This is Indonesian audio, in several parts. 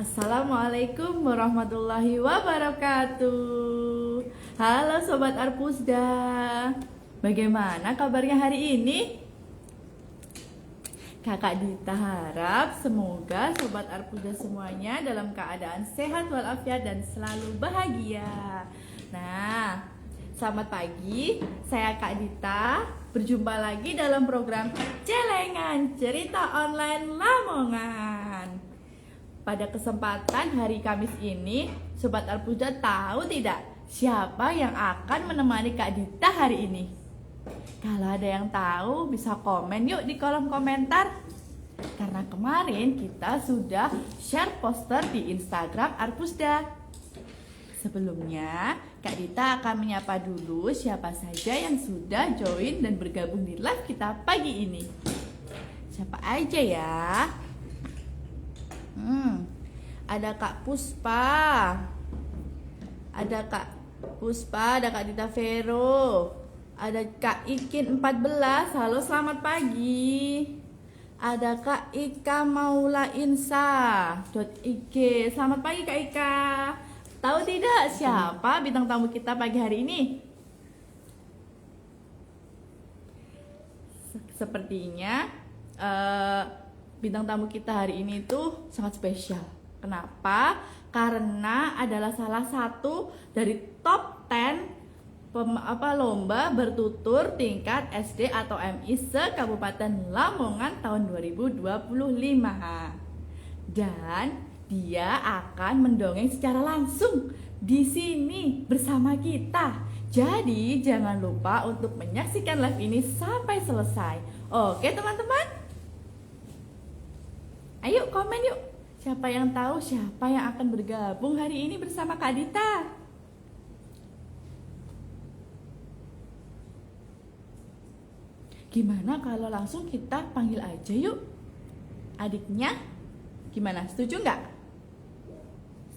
Assalamualaikum warahmatullahi wabarakatuh. Halo Sobat Arpusda, bagaimana kabarnya hari ini? Kakak Dita harap semoga Sobat Arpusda semuanya dalam keadaan sehat walafiat dan selalu bahagia. Nah, selamat pagi, saya Kak Dita. Berjumpa lagi dalam program Celengan Cerita Online Lamongan. Pada kesempatan hari Kamis ini, Sobat Arpusda tahu tidak siapa yang akan menemani Kak Dita hari ini? Kalau ada yang tahu bisa komen yuk di kolom komentar. Karena kemarin kita sudah share poster di Instagram Arpusda. Sebelumnya, Kak Dita akan menyapa dulu siapa saja yang sudah join dan bergabung di live kita pagi ini. Siapa aja ya? Ada Kak Puspa, ada Kak Dita Vero, ada Kak Ikin 14, halo selamat pagi. Ada Kak Ika Maula Insa .ig, selamat pagi Kak Ika. Tahu tidak siapa bintang tamu kita pagi hari ini? Sepertinya bintang tamu kita hari ini tuh sangat spesial. Kenapa? Karena adalah salah satu dari top 10 lomba bertutur tingkat SD atau MI se-Kabupaten Lamongan tahun 2025. Dan dia akan mendongeng secara langsung di sini bersama kita. Jadi jangan lupa untuk menyaksikan live ini sampai selesai. Oke teman-teman? Ayo komen yuk. Siapa yang tahu siapa yang akan bergabung hari ini bersama Kak Dita? Gimana kalau langsung kita panggil aja yuk adiknya? Gimana? Setuju nggak?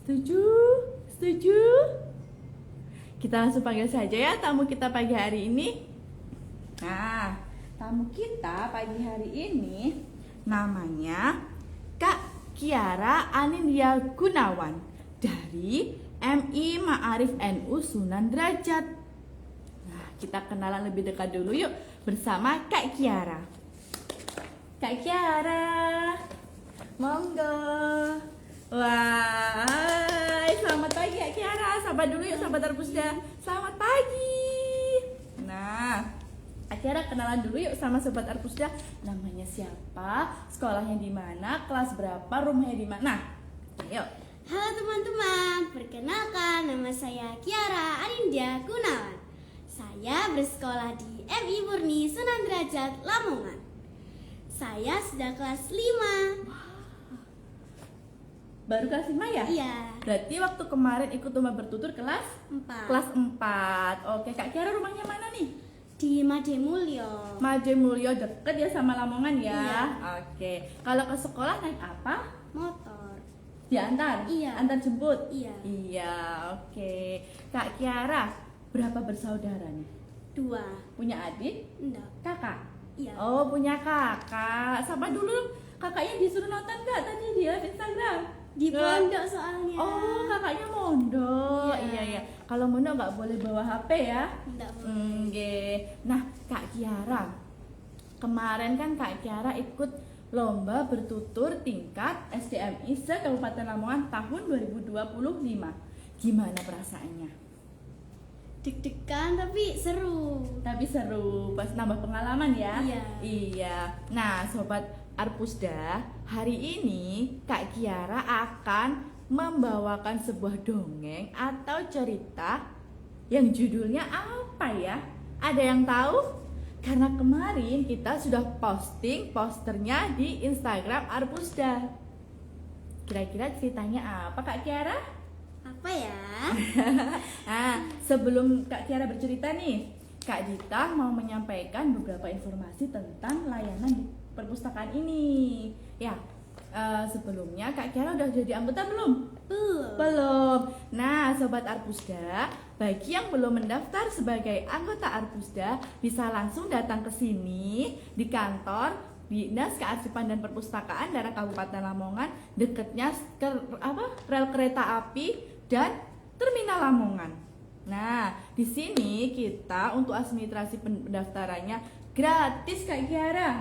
Setuju? Setuju? Kita langsung panggil saja ya tamu kita pagi hari ini. Nah, tamu kita pagi hari ini namanya Kak Kiara Anindya Gunawan dari MI Ma'arif NU Sunan Derajat. Nah, kita kenalan lebih dekat dulu yuk bersama Kak Kiara. Kak Kiara, monggo. Wah, hai, selamat pagi Kak Kiara. Sahabat dulu yuk sahabat Arpusda. Selamat pagi. Nah, Kak Kiara kenalan dulu yuk sama sobat Arpusda. Namanya siapa? Sekolahnya di mana? Kelas berapa? Rumahnya di mana? Yuk. Halo teman-teman, perkenalkan nama saya Kiara Anindya Gunawan. Saya bersekolah di MI Murni Sunan Derajat Lamongan. Saya sudah kelas 5. Baru kelas 5 ya? Iya. Berarti waktu kemarin ikut lomba bertutur kelas 4. Kelas 4. Oke, Kak Kiara rumahnya mana nih? Di Made Mulyo. Made Mulyo, deket ya sama Lamongan ya? Iya. Oke. Kalau ke sekolah naik apa? Motor. Diantar? Iya. Antar jemput? Iya. Iya, oke. Kak Kiara, berapa bersaudara nih? 2. Punya adik? Enggak. Kakak? Iya. Oh, punya kakak. Sama dulu kakaknya disuruh nonton nggak tadi di live Instagram? Di Nggak? pondok soalnya. Oh, kakaknya mondok. Iya. Iya. Kalau mondok nggak boleh bawa HP ya? Enggak boleh. Oke. Nah, Kak Kiara, kemarin kan Kak Kiara ikut lomba bertutur tingkat SDMI se-Kabupaten Lamongan tahun 2025. Gimana perasaannya? Deg-degan tapi seru. Tapi seru, pas nambah pengalaman ya. Iya. Iya. Nah, sobat Arpusda, hari ini Kak Kiara akan membawakan sebuah dongeng atau cerita yang judulnya apa ya? Ada yang tahu? Karena kemarin kita sudah posting posternya di Instagram Arpusda. Kira-kira ceritanya apa Kak Kiara? Apa ya? Nah, sebelum Kak Kiara bercerita nih, Kak Dita mau menyampaikan beberapa informasi tentang layanan di perpustakaan ini. Ya, sebelumnya Kak Kiara udah jadi anggota belum? Belum. Nah, Sobat Arpusda, bagi yang belum mendaftar sebagai anggota Arpusda, bisa langsung datang ke sini di kantor Dinas Kearsipan dan Perpustakaan daerah Kabupaten Lamongan, dekatnya rel kereta api dan terminal Lamongan. Nah, di sini kita untuk administrasi pendaftarannya gratis Kak Kiara.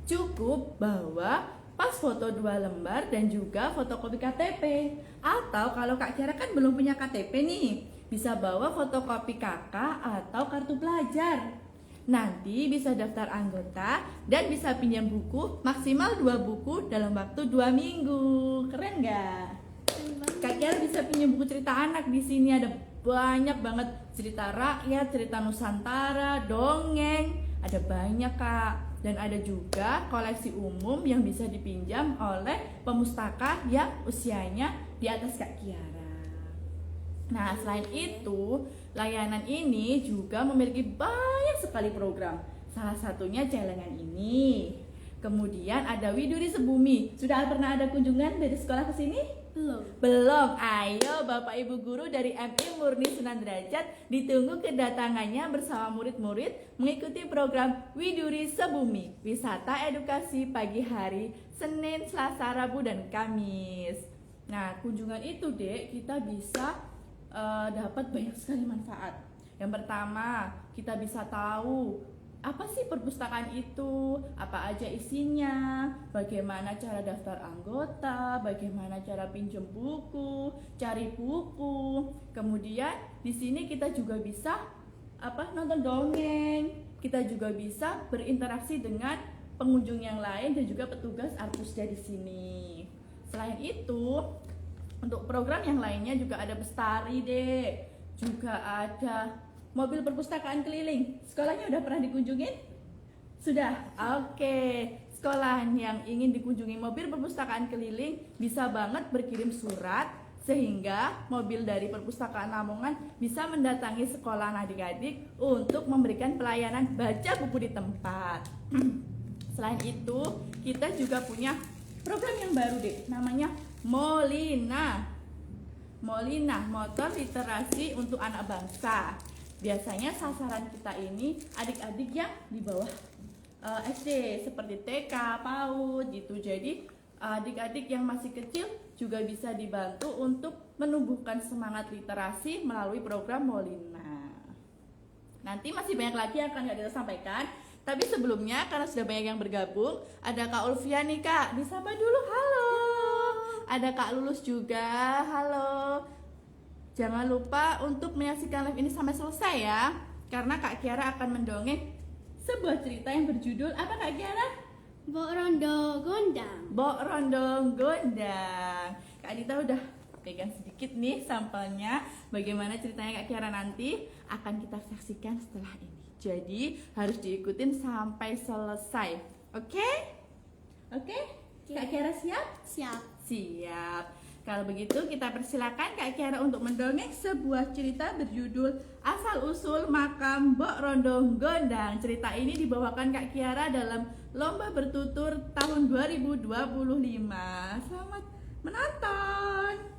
Cukup bawa pas foto 2 lembar dan juga fotokopi KTP. Atau kalau Kak Kiara kan belum punya KTP nih, bisa bawa fotokopi KK atau kartu pelajar. Nanti bisa daftar anggota dan bisa pinjam buku maksimal 2 buku dalam waktu 2 minggu. Keren gak? Kak Kiara bisa pinjam buku cerita anak. Di sini ada banyak banget cerita rakyat, cerita Nusantara, dongeng. Ada banyak Kak. Dan ada juga koleksi umum yang bisa dipinjam oleh pemustaka yang usianya di atas Kak Kiara. Nah, selain itu, layanan ini juga memiliki banyak sekali program. Salah satunya celengan ini. Kemudian ada Widuri Sebumi. Sudah pernah ada kunjungan dari sekolah ke sini? Belum. Ayo Bapak Ibu guru dari MI Murni Sunan Derajat ditunggu kedatangannya bersama murid-murid mengikuti program Widuri Sebumi, wisata edukasi pagi hari Senin, Selasa, Rabu dan Kamis. Nah, kunjungan itu Dek, kita bisa dapat banyak sekali manfaat. Yang pertama, kita bisa tahu apa sih perpustakaan itu, apa aja isinya, bagaimana cara daftar anggota, bagaimana cara pinjam buku, cari buku. Kemudian di sini kita juga bisa nonton dongeng. Kita juga bisa berinteraksi dengan pengunjung yang lain dan juga petugas Arpusda di sini. Selain itu, untuk program yang lainnya juga ada Bestari Dek, juga ada mobil perpustakaan keliling. Sekolahnya udah pernah dikunjungin? Sudah? Oke. Sekolah yang ingin dikunjungi mobil perpustakaan keliling bisa banget berkirim surat sehingga mobil dari perpustakaan Lamongan bisa mendatangi sekolah adik-adik untuk memberikan pelayanan baca buku di tempat. Selain itu, kita juga punya program yang baru Dek, namanya Molina, motor literasi untuk anak bangsa. Biasanya sasaran kita ini adik-adik yang di bawah SD, seperti TK, PAUD gitu. Jadi adik-adik yang masih kecil juga bisa dibantu untuk menumbuhkan semangat literasi melalui program Molina. Nanti masih banyak lagi yang akan kita sampaikan. Tapi sebelumnya, karena sudah banyak yang bergabung, ada Kak Ulfia nih Kak, disapa dulu, halo. Ada Kak Lulus juga, halo. Jangan lupa untuk menyaksikan live ini sampai selesai ya, karena Kak Kiara akan mendongeng sebuah cerita yang berjudul apa Kak Kiara? Bok Rondo Gondang. Bok Rondo Gondang. Kak Adita udah pegang sedikit nih sampelnya. Bagaimana ceritanya Kak Kiara nanti akan kita saksikan setelah ini. Jadi harus diikutin sampai selesai. Oke? Oke? Kak Kiara siap? Siap. Kalau begitu kita persilakan Kak Kiara untuk mendongeng sebuah cerita berjudul Asal Usul Makam Bok Rondo Gondang. Cerita ini dibawakan Kak Kiara dalam Lomba Bertutur tahun 2025. Selamat menonton.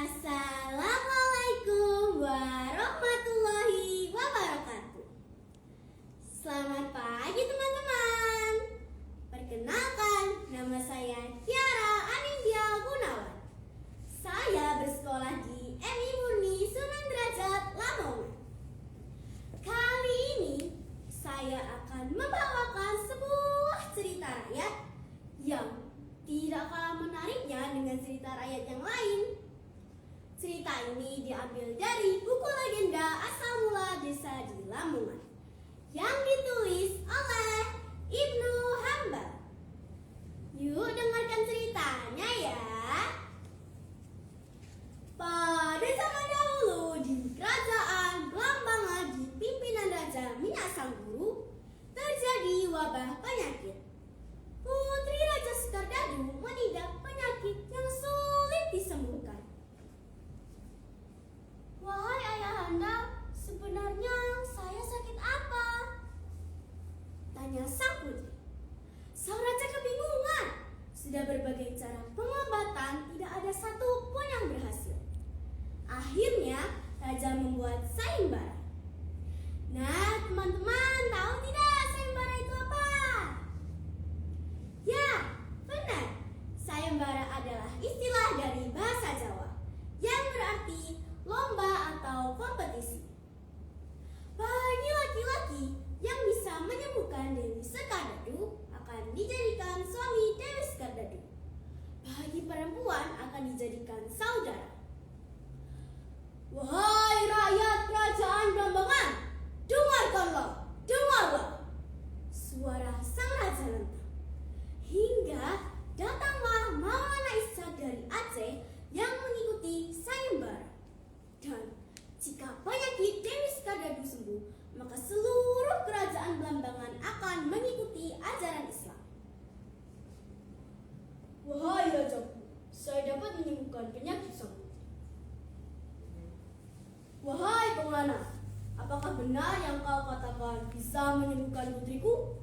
Assalamualaikum warahmatullahi wabarakatuh. Selamat pagi teman-teman. Perkenalkan, nama saya Kiara Anindya Gunawan. Saya bersekolah di MI Murni Sunan Derajat Lamongan. Kali ini saya akan membawakan sebuah cerita rakyat yang tidak kalah menariknya dengan cerita rakyat yang lain. Cerita ini diambil dari buku legenda Asal Mula Desa di Lamongan yang ditulis oleh Ibnu Hambal. Yuk dengarkan ceritanya ya. Pada zaman dahulu di kerajaan Belambangan di pimpinan Raja Minyak Sangguru terjadi wabah penyakit. Putri Raja Sekardadu mengidap penyakit yang sulit disembuhkan. Wahai ayahanda, sebenarnya saya sakit apa? Tanya sang putri. Sang raja kebingungan. Sudah berbagai cara pengobatan Raja membuat sayembara. Nah, teman-teman, tahu tidak sayembara itu apa? Ya, benar. Sayembara adalah istilah dari bahasa Jawa yang berarti lomba atau kompetisi. Bagi laki-laki yang bisa menyembuhkan Dewi Sekardadu akan dijadikan suami Dewi Sekardadu. Bagi perempuan akan dijadikan saudara. Wahai rakyat kerajaan Blambangan, dengarkanlah, dengarlah suara sang raja lentang. Hingga datanglah Maulana Ishak dari Aceh yang mengikuti sayembara. Dan jika penyakit Dewi Sekardadu sembuh, maka seluruh kerajaan Blambangan akan mengikuti ajaran Islam. Wahai rajaku, saya dapat menyembuhkan penyakit sang putri. Wahai Maulana, apakah benar yang kau katakan bisa menyembuhkan putriku?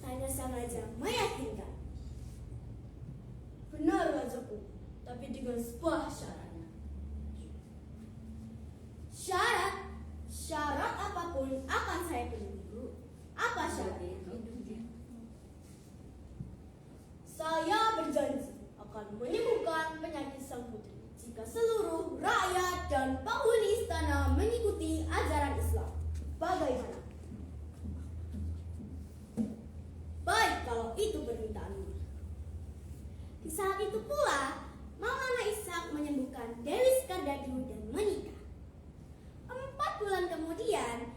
Tanya sang raja meyakinkan. Benar rajaku, tapi dengan sebuah syaratnya. Syarat apapun akan saya penuhi. Apa syaratnya? Saya berjanji akan menyembuhkan penyakit sang putri jika seluruh rakyat dan penghuni istana mengikuti ajaran Islam. Bagaimana? Baik kalau itu permintaanmu. Di saat itu pula, Maulana Ishak menyembuhkan Dewi Sekardadu dan menikah. 4 bulan kemudian,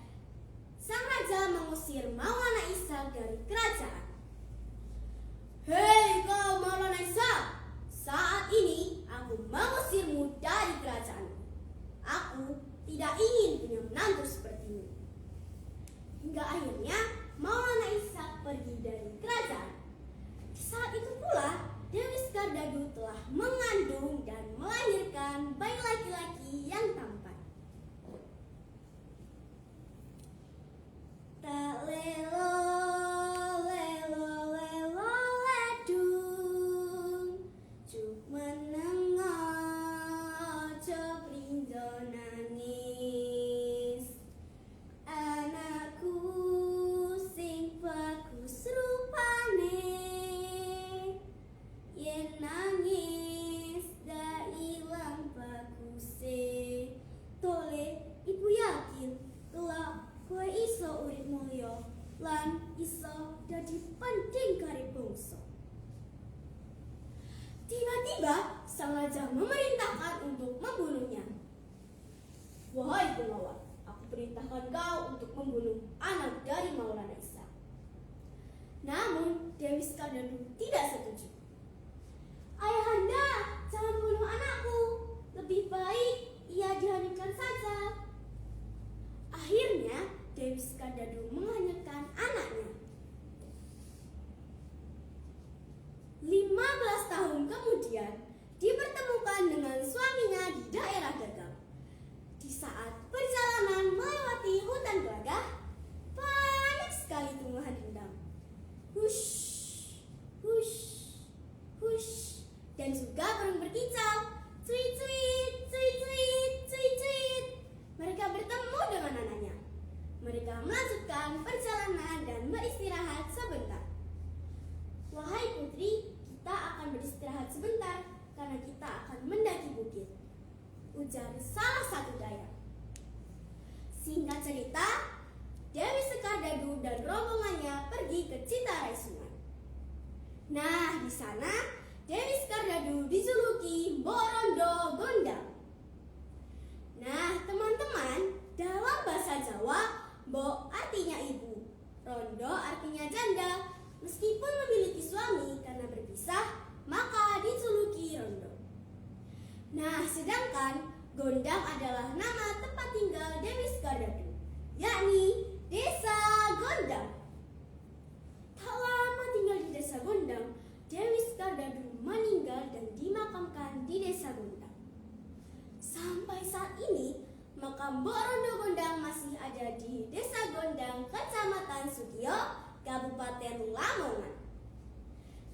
sang raja mengusir Maulana Ishak dari kerajaan. Hei kau Maulana Ishak, saat ini aku mengusirmu dari kerajaanku. Aku tidak ingin punya menantu sepertimu. Hingga akhirnya Maulana Ishak pergi dari kerajaan. Di saat itu pula Dewi Sekardadu telah mengandung dan melahirkan bayi laki-laki yang tampan. Tak lelo lelo lelo ledung, cuk menengok cok rinjo nangis. Anakku sing bagus rupane, yen nangis dak ilang baguse. Tole ibu yakin kelak kowe iso urip mulya lan iso dadi penting kari bangsa. Tiba-tiba sang raja memerintahkan untuk membunuhnya. Wahai pengawal, aku perintahkan kau untuk membunuh anak dari Maulana Ishak. Namun Dewi Sekardadu tidak setuju. Ayahanda, jangan bunuh anakku. Lebih baik ia dihancurkan saja. Akhirnya Dewi Sekardadu menghanyutkan anaknya. 15 tahun kemudian dipertemukan dengan suaminya di daerah Gagang. Di saat perjalanan melewati hutan gelagah, banyak sekali tumbuhan rindang. Hush, hush, hush, dan juga burung berkicau. Tweet, tweet, tweet, tweet, tweet, tweet. Mereka bertemu dengan anaknya. Mereka melanjutkan perjalanan dan beristirahat sebentar. Wahai putri, kita akan beristirahat sebentar karena kita akan mendaki bukit, ujar salah satu dayak. Singkat cerita, Dewi Sekardadu dan rombongannya pergi ke Citarai Sungai. Nah, di sana Dewi Sekardadu dijuluki Mbok Rondo Gondang. Nah, teman-teman, dalam bahasa Jawa, Mbok artinya ibu, Rondo artinya janda. Meskipun memiliki suami karena berpisah, maka dijuluki Rondo. Nah, sedangkan Gondang adalah nama tempat tinggal Dewi Sekardadu, yakni Desa Gondang. Tak lama tinggal di Desa Gondang, Dewi Sekardadu meninggal dan dimakamkan di Desa Gondang. Sampai saat ini, makam Mbok Rondo Gondang masih ada di Desa Gondang, Kecamatan Sugiyo, Kabupaten Lamongan.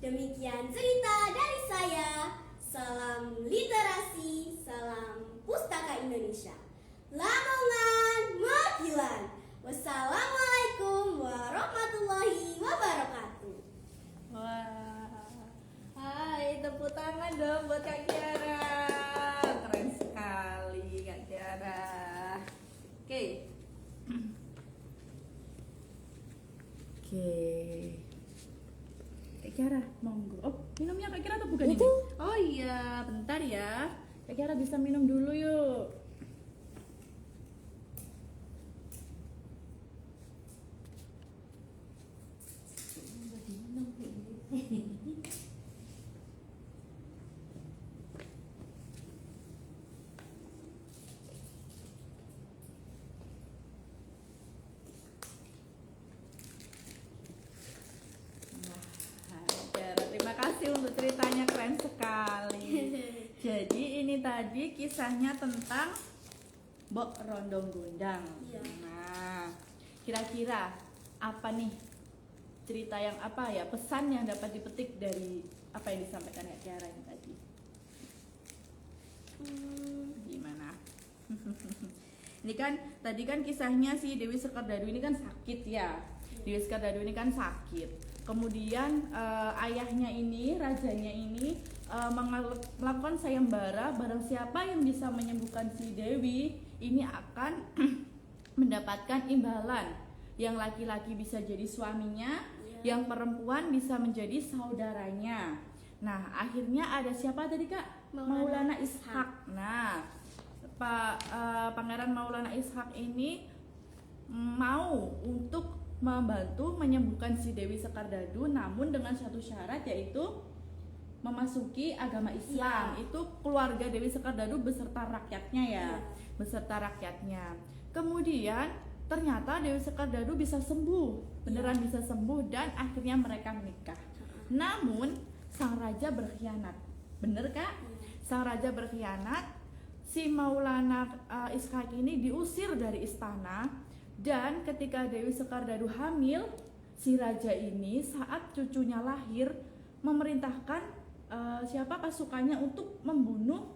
Demikian cerita dari saya. Salam literasi, salam pustaka Indonesia. Lamongan Makilan. Wassalamualaikum warahmatullahi wabarakatuh. Wah, hai, tepuk tangan dong buat Kak Kiara. Keren sekali Kak Kiara. Oke. Oke. Kak Kiara, monggo. Oh, minumnya Kak Kiara atau bukan Itu. ini? Oh iya, bentar ya. Kak Kiara bisa minum dulu yuk. Terima kasih untuk ceritanya, keren sekali. Jadi ini tadi kisahnya tentang Mbok Rondong Gondang. Iya. Nah, kira-kira apa nih cerita yang apa ya, pesan yang dapat dipetik dari apa yang disampaikan Kak Tiara ini tadi? Gimana? Ini kan tadi kan kisahnya si Dewi Sekardadu ini kan sakit ya. Dewi Sekardadu ini kan sakit. Kemudian ayahnya ini, rajanya ini melakukan sayembara, barang siapa yang bisa menyembuhkan si Dewi ini akan mendapatkan imbalan. Yang laki-laki bisa jadi suaminya, yang perempuan bisa menjadi saudaranya. Nah, akhirnya ada siapa tadi Kak? Maulana Ishak. Nah, Pangeran Maulana Ishak ini mau untuk membantu menyembuhkan si Dewi Sekardadu, namun dengan satu syarat, yaitu memasuki agama Islam. Itu keluarga Dewi Sekardadu beserta rakyatnya ya, beserta rakyatnya. Kemudian ternyata Dewi Sekardadu bisa sembuh, beneran bisa sembuh, dan akhirnya mereka menikah. Namun sang raja berkhianat, bener Kak? Sang raja berkhianat. Si Maulana Ishak ini diusir dari istana. Dan ketika Dewi Sekardadu hamil, si raja ini saat cucunya lahir memerintahkan siapa pasukannya untuk membunuh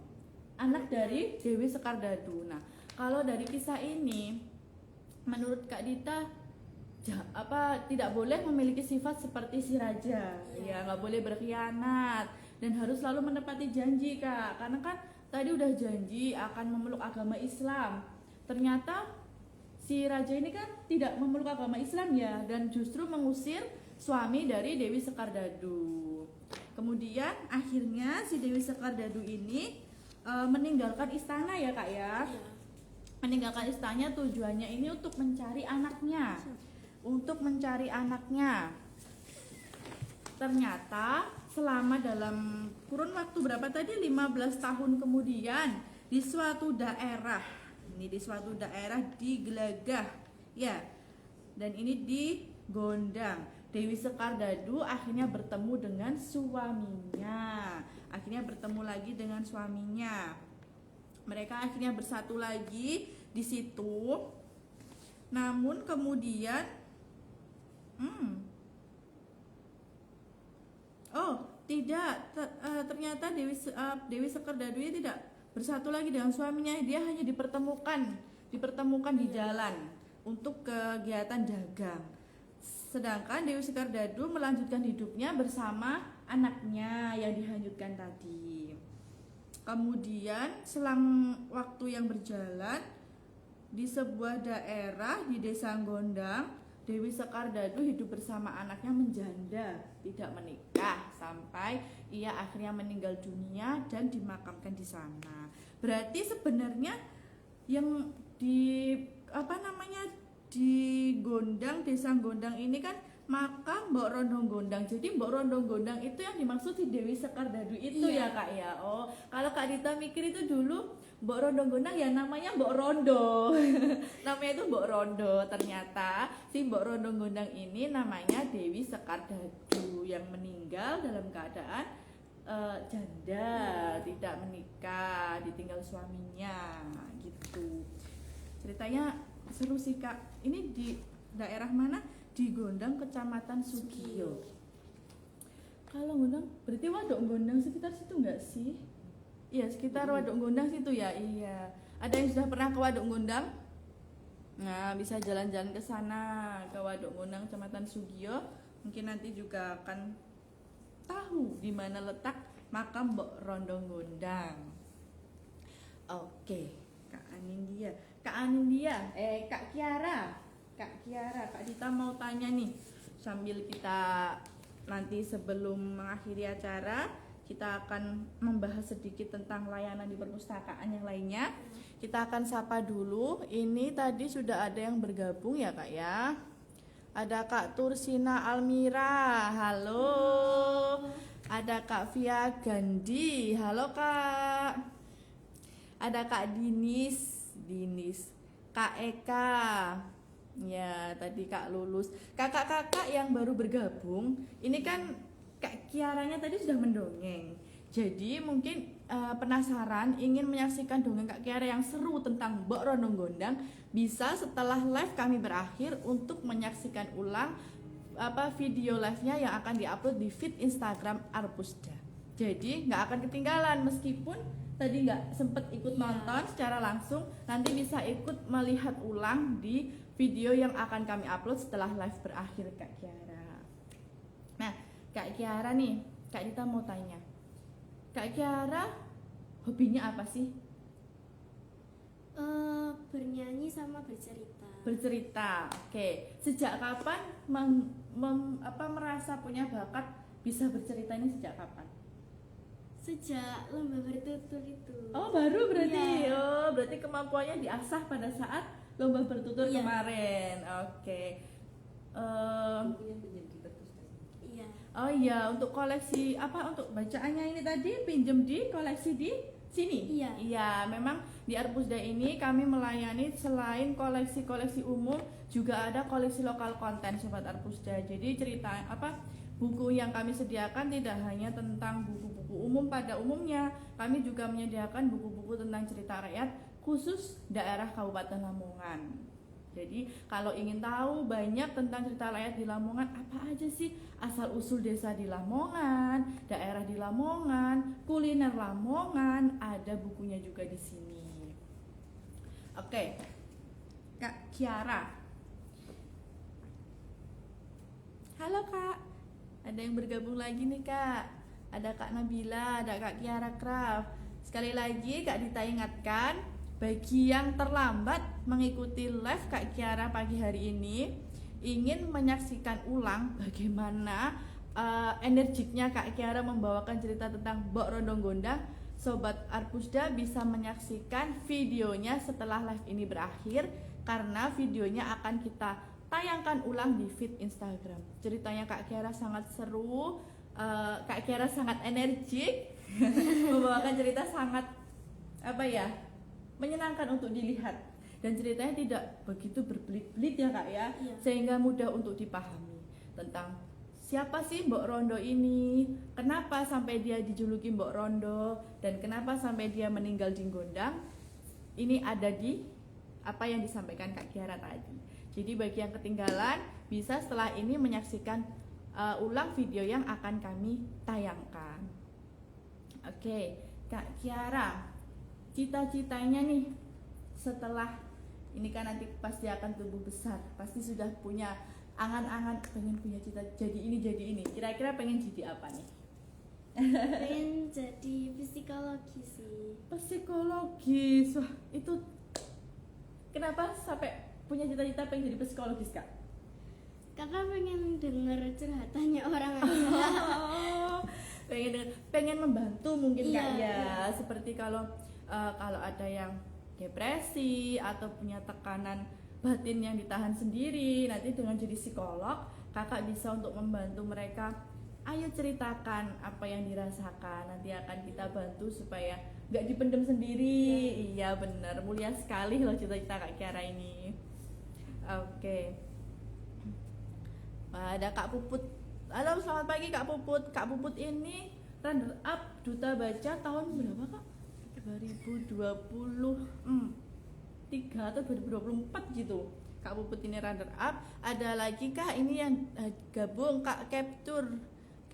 anak dari Dewi Sekardadu. Nah, kalau dari kisah ini, menurut Kak Dita, tidak boleh memiliki sifat seperti si raja, ya nggak boleh berkhianat dan harus selalu menepati janji Kak. Karena kan tadi udah janji akan memeluk agama Islam, ternyata si raja ini kan tidak memeluk agama Islam ya, dan justru mengusir suami dari Dewi Sekardadu. Kemudian akhirnya si Dewi Sekardadu ini meninggalkan istana ya Kak ya. Meninggalkan istana tujuannya ini untuk mencari anaknya. Untuk mencari anaknya. Ternyata selama dalam kurun waktu berapa tadi? 15 tahun kemudian di suatu daerah. Ini di suatu daerah di Gelagah ya, dan ini di Gondang, Dewi Sekardadu akhirnya bertemu dengan suaminya. Akhirnya bertemu lagi dengan suaminya. Mereka akhirnya bersatu lagi di situ. Namun kemudian ternyata Dewi Sekardadu ini tidak bersatu lagi dengan suaminya. Dia hanya dipertemukan di jalan untuk kegiatan dagang. Sedangkan Dewi Sekardadu melanjutkan hidupnya bersama anaknya yang dihanyutkan tadi. Kemudian selang waktu yang berjalan, di sebuah daerah di desa Gondang, Dewi Sekardadu hidup bersama anaknya menjanda, tidak menikah, sampai ia akhirnya meninggal dunia dan dimakamkan di sana. Berarti sebenarnya yang di Gondang, desa Gondang ini kan makam Mbok Rondong Gondang. Jadi Mbok Rondong Gondang itu yang dimaksud di Dewi Sekardadu itu ya Kak ya. Oh, kalau Kak Dita mikir itu dulu Mbok Rondong Gondang ya namanya Mbok Rondo. Namanya itu Mbok Rondo. Ternyata si Mbok Rondong Gondang ini namanya Dewi Sekardadu yang meninggal dalam keadaan janda, tidak menikah, ditinggal suaminya gitu. Ceritanya seru sih Kak. Ini di daerah mana? Di Gondang, Kecamatan Sugiyo. Kalau Gondang, berarti Waduk Gondang sekitar situ enggak sih? Iya, sekitar Waduk Gondang situ ya. Iya. Ada yang sudah pernah ke Waduk Ngundang? Nah, bisa jalan-jalan ke sana, ke Waduk Ngundang Kecamatan Sugio. Mungkin nanti juga akan tahu di mana letak makam Mbok Rondo Ngundang. Oke, Kak Anindya, Kak Kiara, Kak Dita mau tanya nih, sambil kita nanti sebelum mengakhiri acara, kita akan membahas sedikit tentang layanan di perpustakaan yang lainnya. Kita akan sapa dulu. Ini tadi sudah ada yang bergabung ya Kak ya. Ada Kak Tursina Almira, halo. Ada Kak Via Gandhi, halo Kak. Ada Kak Dinis, Kak Eka, ya tadi Kak Lulus. Kakak-kakak yang baru bergabung, ini kan Kak Kiaranya tadi sudah mendongeng. Jadi mungkin penasaran ingin menyaksikan dongeng Kak Kiara yang seru tentang Mbok Rondo Ngundang, bisa setelah live kami berakhir untuk menyaksikan ulang video live-nya yang akan diupload di feed Instagram Arpusda. Jadi nggak akan ketinggalan, meskipun tadi nggak sempet ikut nonton secara langsung, nanti bisa ikut melihat ulang di video yang akan kami upload setelah live berakhir Kak Kiara. Nah Kak Kiara nih, Kak Dita mau tanya, Kak Kiara hobinya apa sih? Bernyanyi sama bercerita. Bercerita, oke. Sejak kapan merasa punya bakat bisa bercerita ini sejak kapan? Sejak lomba bertutur itu. Oh baru berarti, Iya. oh berarti kemampuannya diasah pada saat lomba bertutur Iya. kemarin, oke. Iya. Oh iya, untuk koleksi untuk bacaannya ini tadi pinjem di koleksi di sini. Iya. Iya, memang di Arpusda ini kami melayani selain koleksi-koleksi umum juga ada koleksi lokal konten Sobat Arpusda. Jadi cerita buku yang kami sediakan tidak hanya tentang buku-buku umum pada umumnya, kami juga menyediakan buku-buku tentang cerita rakyat khusus daerah Kabupaten Lamongan. Jadi kalau ingin tahu banyak tentang cerita rakyat di Lamongan, apa aja sih asal-usul desa di Lamongan, daerah di Lamongan, kuliner Lamongan, ada bukunya juga di sini. Oke, Kak Kiara. Halo Kak, ada yang bergabung lagi nih Kak. Ada Kak Nabila, ada Kak Kiara Craft. Sekali lagi Kak Dita ingatkan, bagi yang terlambat mengikuti live Kak Kiara pagi hari ini, ingin menyaksikan ulang bagaimana energiknya Kak Kiara membawakan cerita tentang Mbok Rondo Ngundang, Sobat Arpusda bisa menyaksikan videonya setelah live ini berakhir, karena videonya akan kita tayangkan ulang di feed Instagram. Ceritanya Kak Kiara sangat seru, Kak Kiara sangat energik, membawakan cerita sangat menyenangkan untuk dilihat, dan ceritanya tidak begitu berbelit-belit ya Kak ya, Iya. sehingga mudah untuk dipahami tentang siapa sih Mbok Rondo ini, kenapa sampai dia dijuluki Mbok Rondo, dan kenapa sampai dia meninggal di Ngundang. Ini ada di apa yang disampaikan Kak Kiara tadi. Jadi bagi yang ketinggalan bisa setelah ini menyaksikan ulang video yang akan kami tayangkan. Oke, Kak Kiara, cita-citanya nih setelah ini kan nanti pasti akan tumbuh besar, pasti sudah punya angan-angan, pengen punya cita jadi ini. Kira-kira pengen jadi apa nih? Pengen jadi psikologi sih. Psikologis. Wah, itu kenapa sampai punya cita-cita pengen jadi psikologis Kak? Karena pengen denger curhatannya orang aja. Oh, pengen membantu mungkin Iya, Kak ya. iya. Seperti kalau ada yang depresi atau punya tekanan batin yang ditahan sendiri, nanti dengan jadi psikolog Kakak bisa untuk membantu mereka. Ayo ceritakan apa yang dirasakan, nanti akan kita bantu supaya nggak dipendam sendiri. Iya benar, mulia sekali loh cita-cita Kak Kiara ini. Oke. Ada Kak Puput. Halo, selamat pagi Kak Puput. Kak Puput ini runner up Duta Baca tahun berapa Kak? 2023 atau 2024 gitu. Kak Puput ini runner up. Ada lagi Kak ini yang gabung Kak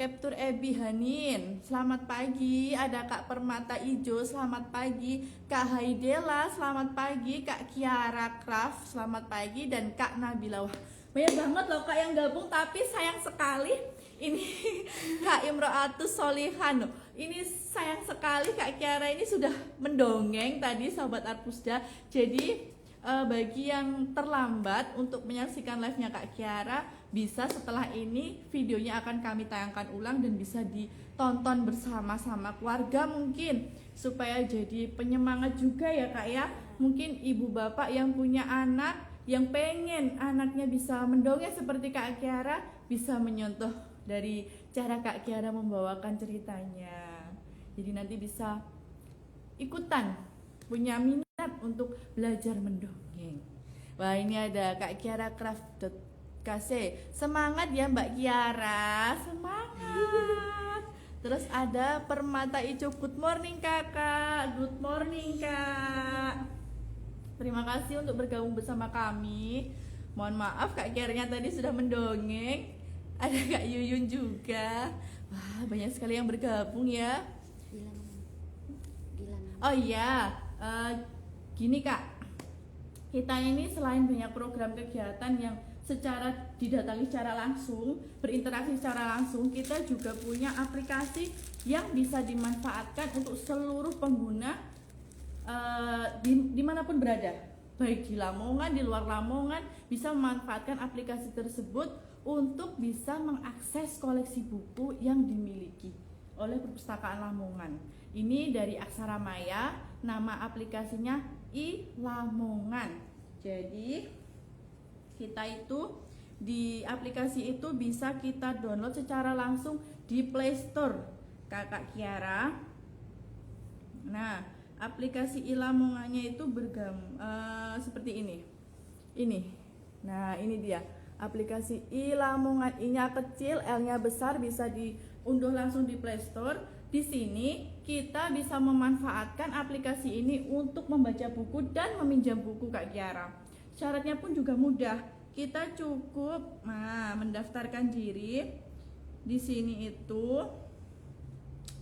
Capture Ebi Hanin, selamat pagi. Ada Kak Permata Ijo, selamat pagi. Kak Haidela, selamat pagi. Kak Kiara Craft, selamat pagi. Dan Kak Nabila. Wah, banyak banget loh Kak yang gabung, tapi sayang sekali ini Kak Imro'atus Solihan. Ini sayang sekali Kak Kiara ini sudah mendongeng tadi Sobat Arpusda. Jadi bagi yang terlambat untuk menyaksikan live-nya Kak Kiara, bisa setelah ini videonya akan kami tayangkan ulang dan bisa ditonton bersama-sama keluarga mungkin, supaya jadi penyemangat juga ya Kak ya. Mungkin ibu bapak yang punya anak yang pengen anaknya bisa mendongeng seperti Kak Kiara, bisa menyontoh dari cara Kak Kiara membawakan ceritanya. Jadi nanti bisa ikutan punya minat untuk belajar mendongeng. Wah, ini ada Kak Kiara Craft.kc. Semangat ya Mbak Kiara, semangat. Terus ada Permata Ijo, good morning Kakak. Good morning Kak. Terima kasih untuk bergabung bersama kami. Mohon maaf Kak Kiaranya tadi sudah mendongeng. Ada Kak Yuyun juga. Wah, banyak sekali yang bergabung ya. Oh iya, gini Kak, kita ini selain banyak program kegiatan yang secara didatangi secara langsung, berinteraksi secara langsung, kita juga punya aplikasi yang bisa dimanfaatkan untuk seluruh pengguna dimanapun berada, baik di Lamongan, di luar Lamongan, bisa memanfaatkan aplikasi tersebut untuk bisa mengakses koleksi buku yang dimiliki oleh Perpustakaan Lamongan. Ini dari Aksara Maya, nama aplikasinya iLamongan. Jadi kita itu di aplikasi itu bisa kita download secara langsung di Play Store Kakak Kiara. Nah, aplikasi iLamongannya itu seperti ini. Nah, ini dia. Aplikasi iLamongan, I-nya kecil, L-nya besar, bisa diunduh langsung di Play Store. Di sini kita bisa memanfaatkan aplikasi ini untuk membaca buku dan meminjam buku Kak Kiara. Syaratnya pun juga mudah. Kita cukup mendaftarkan diri di sini itu.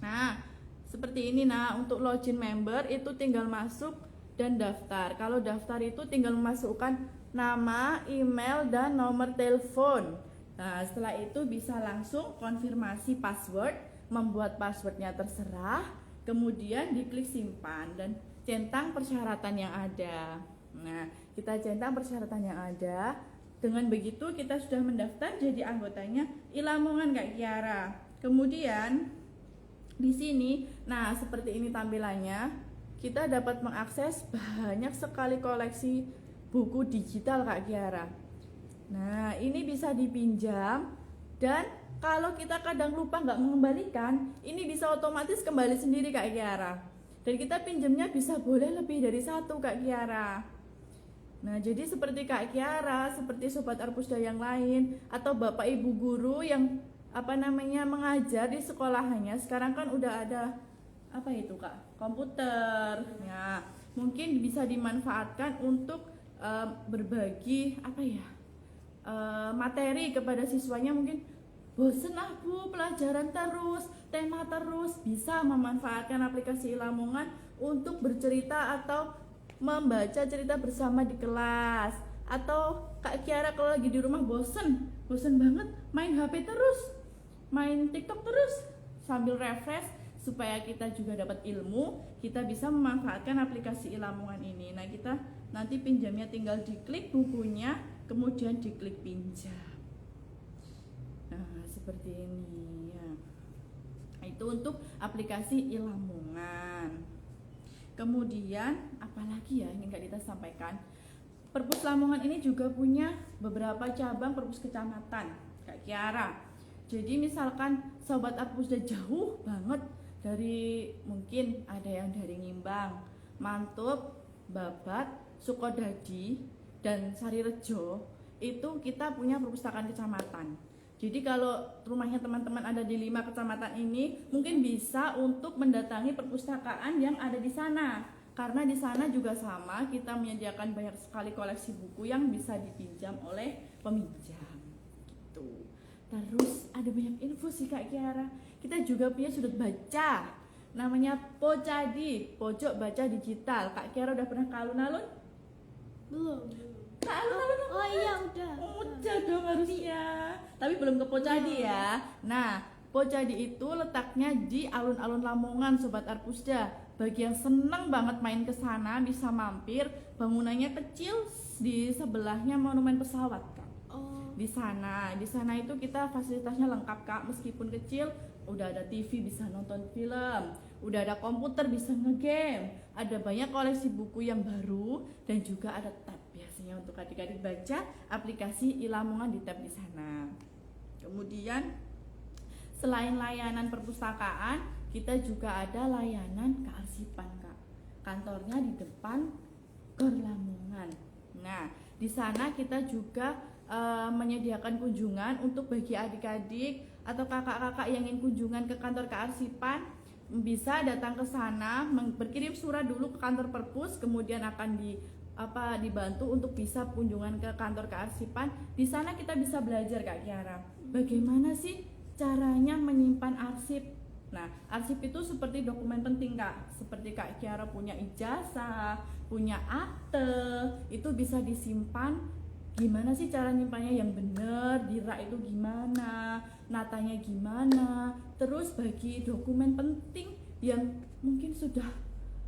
Nah, seperti ini. Nah, untuk login member itu tinggal masuk dan daftar. Kalau daftar itu tinggal memasukkan nama, email, dan nomor telepon. Nah, setelah itu bisa langsung konfirmasi password, membuat passwordnya terserah, kemudian diklik simpan dan centang persyaratan yang ada. Nah, kita centang persyaratan yang ada. Dengan begitu kita sudah mendaftar jadi anggotanya iLamongan Kak Kiara. Kemudian di sini, nah seperti ini tampilannya. Kita dapat mengakses banyak sekali koleksi buku digital Kak Kiara. Nah, ini bisa dipinjam dan kalau kita kadang lupa nggak mengembalikan, ini bisa otomatis kembali sendiri Kak Kiara. Dan kita pinjamnya bisa boleh lebih dari satu Kak Kiara. Nah, jadi seperti Kak Kiara, seperti Sobat Arpusda yang lain, atau Bapak Ibu guru yang mengajar di sekolahannya, sekarang kan udah ada komputer. Ya, mungkin bisa dimanfaatkan untuk berbagi materi kepada siswanya. Mungkin bosen Bu, pelajaran terus, tema terus, bisa memanfaatkan aplikasi iLamongan untuk bercerita atau membaca cerita bersama di kelas. Atau Kak Kiara kalau lagi di rumah bosen banget main HP terus, main TikTok terus, sambil refresh supaya kita juga dapat ilmu, kita bisa memanfaatkan aplikasi iLamongan ini. Nah, kita nanti pinjamnya tinggal diklik bukunya, kemudian diklik pinjam. Nah, seperti ini ya. Itu untuk aplikasi iLamongan. Kemudian apalagi ya ingin Kak Dita sampaikan? Perpus Lamongan ini juga punya beberapa cabang perpus kecamatan Kak Kiara. Jadi misalkan Sobat Arpusda jauh banget dari, mungkin ada yang dari Ngimbang, Mantup, Babat, Sukodadi, dan Sarirejo, itu kita punya perpustakaan kecamatan. Jadi kalau rumahnya teman-teman ada di 5 kecamatan ini, mungkin bisa untuk mendatangi perpustakaan yang ada di sana. Karena di sana juga sama, kita menyediakan banyak sekali koleksi buku yang bisa dipinjam oleh peminjam. Gitu. Terus ada banyak info sih Kak Kiara. Kita juga punya sudut baca. Namanya Pocadi, Pojok Baca Digital. Kak Kiara udah pernah ke alun-alun? Belum. Ke alun-alun? Oh iya udah. Udah dong harusnya. Tapi belum ke Pocadi ya. Nah, Pocadi itu letaknya di alun-alun Lamongan, Sobat Arpusda. Bagi yang seneng banget main ke sana bisa mampir. Bangunannya kecil, di sebelahnya monumen pesawat, Kak. Oh. Di sana itu kita fasilitasnya lengkap Kak, meskipun kecil udah ada TV bisa nonton film, udah ada komputer bisa ngegame, ada banyak koleksi buku yang baru dan juga ada tab biasanya untuk adik-adik baca aplikasi Ilamongan di tab di sana. Kemudian selain layanan perpustakaan, kita juga ada layanan kearsipan Kak. Kantornya di depan Gor Lamongan. Nah, di sana kita juga menyediakan kunjungan untuk bagi adik-adik atau kakak-kakak yang ingin kunjungan ke kantor kearsipan, bisa datang ke sana, berkirim surat dulu ke kantor perpus, kemudian akan dibantu untuk bisa kunjungan ke kantor kearsipan. Di sana kita bisa belajar Kak Kiara, bagaimana sih caranya menyimpan arsip. Nah, arsip itu seperti dokumen penting Kak, seperti Kak Kiara punya ijazah, punya akte, itu bisa disimpan. Gimana sih cara nyimpannya yang benar, di rak itu gimana, natanya gimana. Terus bagi dokumen penting yang mungkin sudah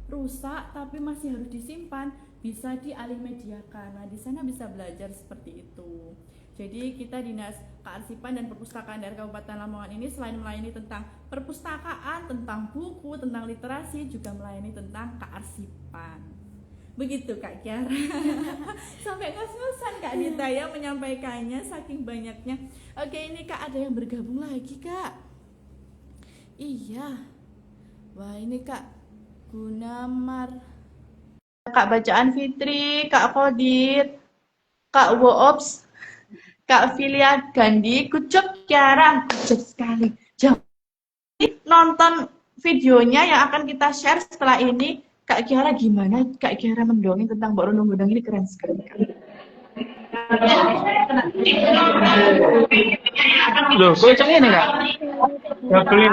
rusak tapi masih harus disimpan, bisa dialimediakan. Nah, di sana bisa belajar seperti itu. Jadi kita Dinas Kearsipan dan Perpustakaan dari Kabupaten Lamongan ini selain melayani tentang perpustakaan, tentang buku, tentang literasi, juga melayani tentang kearsipan. Begitu Kak Kiara. Sampai ngos-ngosan Kak Dita ya menyampaikannya saking banyaknya. Oke, ini Kak ada yang bergabung lagi Kak. Iya. Wah, ini Kak Gunamar, Kak Bacaan Fitri, Kak Kodit, Kak Woops, Kak Filia Gandhi. Good job Kiara, good job sekali. Jadi nonton videonya yang akan kita share setelah ini. Kak Kiara gimana? Kak Kiara mendongeng tentang Mbak Runung Gudang ini keren sekali. Loh, kok ceng ini Kak? Gak beli.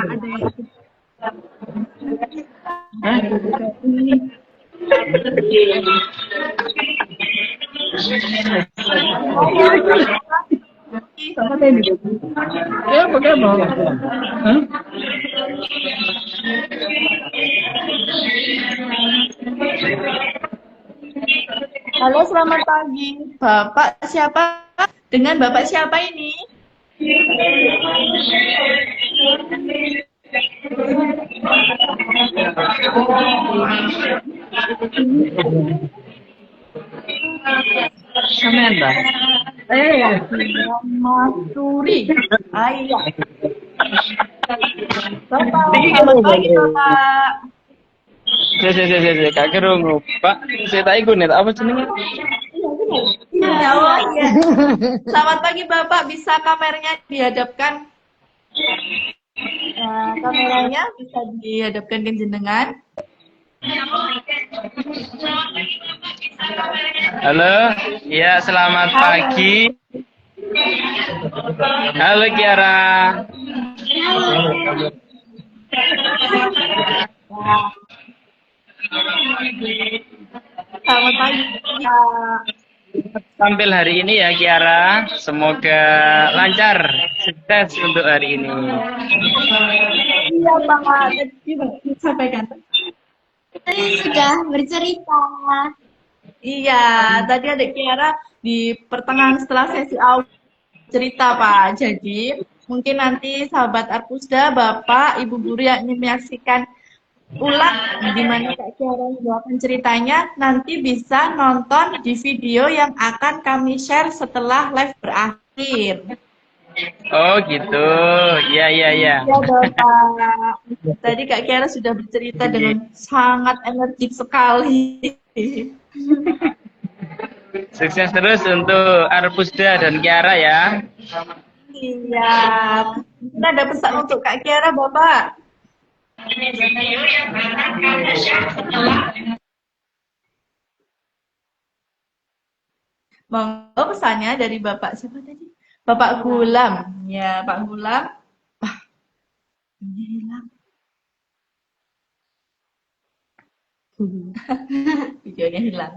Ya, pakai apa? Halo, selamat pagi. Bapak siapa? Dengan Bapak siapa ini? Samenda. Masuri. Ayah. Bapak, selamat pagi Bapak. Kak kerungu, Pak. Saya tak ikut nih, apa jenenge? Iya, oh iya. Selamat pagi Bapak, bisa kameranya dihadapkan? Nah, kameranya bisa dihadapkan ke jenengan. Halo, ya selamat pagi. Halo Kiara. Selamat pagi. Tampil hari ini ya Kiara. Semoga lancar, sukses untuk hari ini. Iya Pak, tadi sampaikan. Tadi sudah bercerita. Iya, tadi ada Kiara di pertengahan setelah sesi awal cerita Pak. Jadi mungkin nanti sahabat Arpusda, Bapak, Ibu guru yang ingin menyaksikan ulang di mana Kak Kiara membawakan ceritanya, nanti bisa nonton di video yang akan kami share setelah live berakhir. Oh gitu, ya. Ya Bapak. Tadi Kak Kiara sudah bercerita dengan sangat energik sekali. Sukses terus untuk Arpusda dan Kiara ya. Iya. Mungkin ada pesan untuk Kak Kiara, Bapak. Monggo pesannya dari Bapak siapa tadi? Bapak Gulam. Ya, Pak Gulam. Wah, ini hilang. Videonya hilang.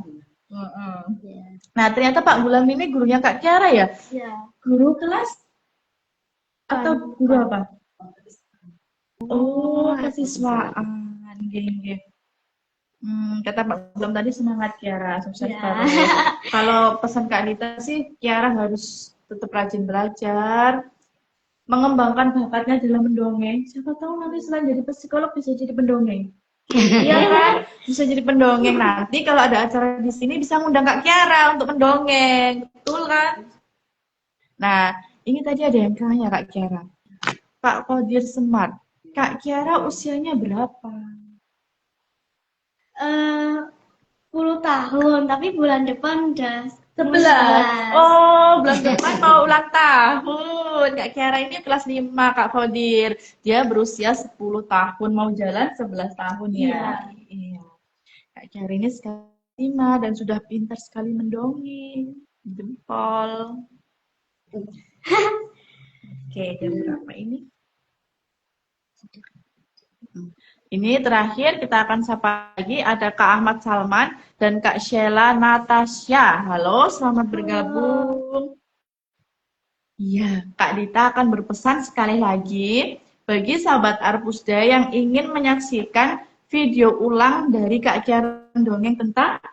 Mm-mm. Ya. Nah, ternyata Pak Gulam ini gurunya Kak Kiara ya? Ya. Guru kelas atau guru apa? Oh, kesiswaan. Nggih. Kata Pak Gulam tadi semangat Kiara, sukses Ya. terus. Kalau pesan Kak Dita sih, Kiara harus tetap rajin belajar, mengembangkan bakatnya dalam mendongeng. Siapa tahu nanti selain jadi psikolog bisa jadi pendongeng. Iya kan? Bisa jadi pendongeng. Nanti kalau ada acara di sini bisa ngundang Kak Kiara untuk mendongeng. Betul kan? Nah, ini tadi ada yang tanya Kak Kiara. Pak Qadir Semar, Kak Kiara usianya berapa? 10 tahun, tapi bulan depan udah 11. Oh, bulan depan mau ulang tahun. Kak Kiara ini kelas 5, Kak Qadir. Dia berusia 10 tahun, mau jalan 11 tahun ya. Iya. Kak Kiara ini sekarang 5 dan sudah pintar sekali mendongeng. Jempol. Oke, jam berapa ini? Ini terakhir kita akan sapa lagi ada Kak Ahmad Salman dan Kak Sheila Natasha. Halo, selamat bergabung. Iya, Kak Dita akan berpesan sekali lagi bagi sahabat Arpusda yang ingin menyaksikan video ulang dari Kak Kiara mendongeng tentang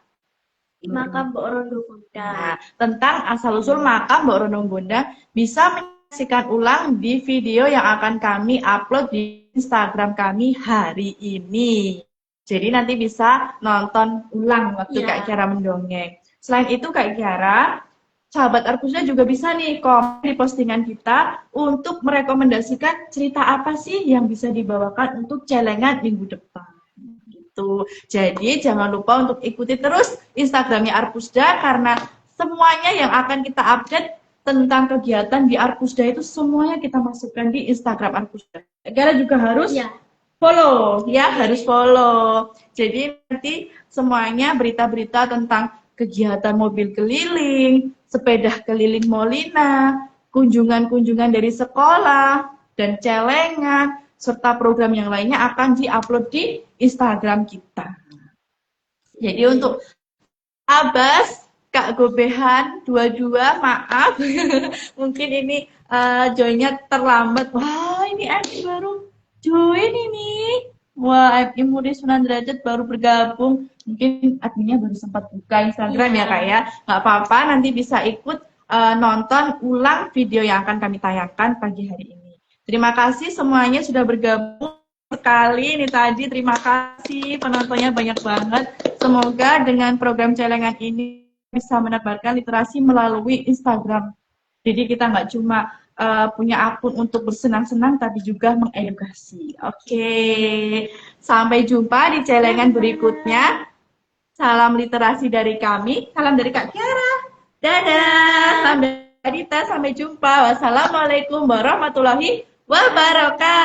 makam Mbok Rondo Gondang. Nah, tentang asal-usul makam Mbok Rondo Gondang bisa menyaksikan ulang di video yang akan kami upload di Instagram kami hari ini. Jadi nanti bisa nonton ulang waktu Kak Kiara mendongeng. Selain itu Kak Kiara, sahabat Arpusda juga bisa nih komen di postingan kita untuk merekomendasikan cerita apa sih yang bisa dibawakan untuk celengan minggu depan. Jadi jangan lupa untuk ikuti terus Instagramnya Arpusda karena semuanya yang akan kita update tentang kegiatan di Arpusda itu semuanya kita masukkan di Instagram Arpusda. Negara juga harus follow, ya harus follow. Jadi nanti semuanya berita-berita tentang kegiatan mobil keliling, sepeda keliling Molina, kunjungan-kunjungan dari sekolah, dan celengan, serta program yang lainnya akan di-upload di Instagram kita. Jadi untuk Abbas, Kak Gobehan, 22, maaf. Mungkin ini joinnya terlambat. Wah, ini admin baru join ini. Wah, admin Muri Sunan Derajat baru bergabung. Mungkin adminnya baru sempat buka Instagram ya Kak ya. Nggak apa-apa, nanti bisa ikut nonton ulang video yang akan kami tayangkan pagi hari ini. Terima kasih semuanya sudah bergabung sekali ini tadi. Terima kasih penontonnya banyak banget. Semoga dengan program celengan ini bisa menebarkan literasi melalui Instagram. Jadi kita nggak cuma punya akun untuk bersenang-senang, tapi juga mengedukasi. Oke, sampai jumpa di celengan berikutnya. Salam literasi dari kami. Salam dari Kak Kiara. Dadah. Salam dari Kak Dita. Sampai jumpa. Wassalamualaikum warahmatullahi wabarakatuh.